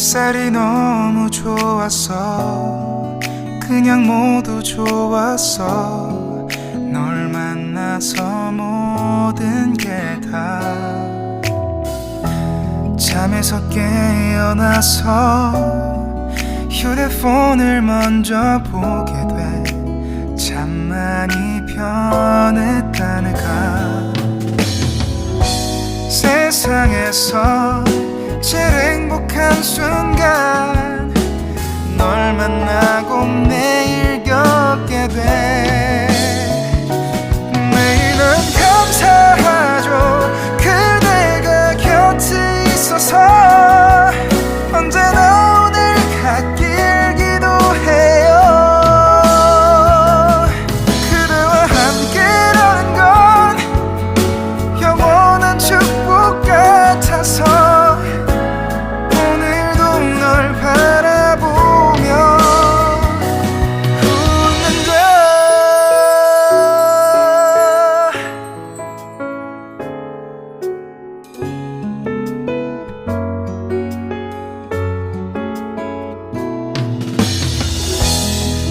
햇살이 너무 좋았어. 그냥 모두 좋았어. 널 만나서 모든 게 다 잠에서 깨어나서 휴대폰을 먼저 보게 돼. 참 많이 변했다네가. 세상에서 제일 행복한 순간 널 만나고 매일 겪게 돼. 매일은 감사하죠. 그대가 곁에 있어서. 언제나 오늘 같길 기도해요. 그대와 함께라는 건 영원한 축복 같아서 오늘도 널 바라보며 웃는다.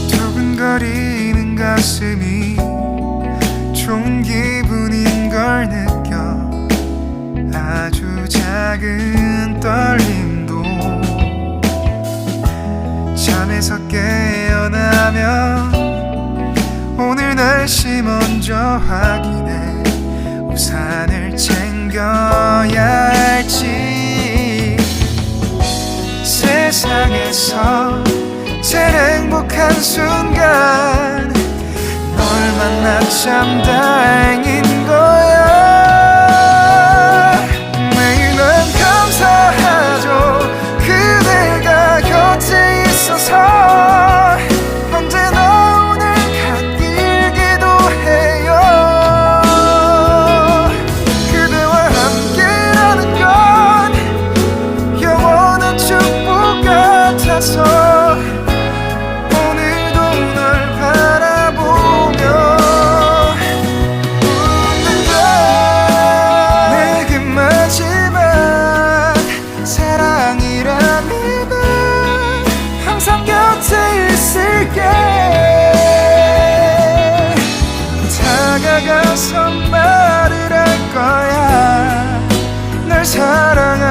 두근거리는 가슴이 좋은 기분인 걸 느껴. 아주 작은 떨림도 잠에서 깨어나면 오늘 날씨 먼저 확인해. 우산을 챙겨야 할지. 세상에서 제일 행복한 순간 널 만나 참 다행인 거야. 매일 난 감사하죠. 그대가 곁에 있어서. 언제나 오늘 같길 기도해요. 그대와 함께라는 건 영원한 축복 같아서 오늘도 널 바라보며 웃는다. 내게 마지막 사랑이라면 항상 곁에 있을게. 다가가서 말을 할 거야. 널 사랑한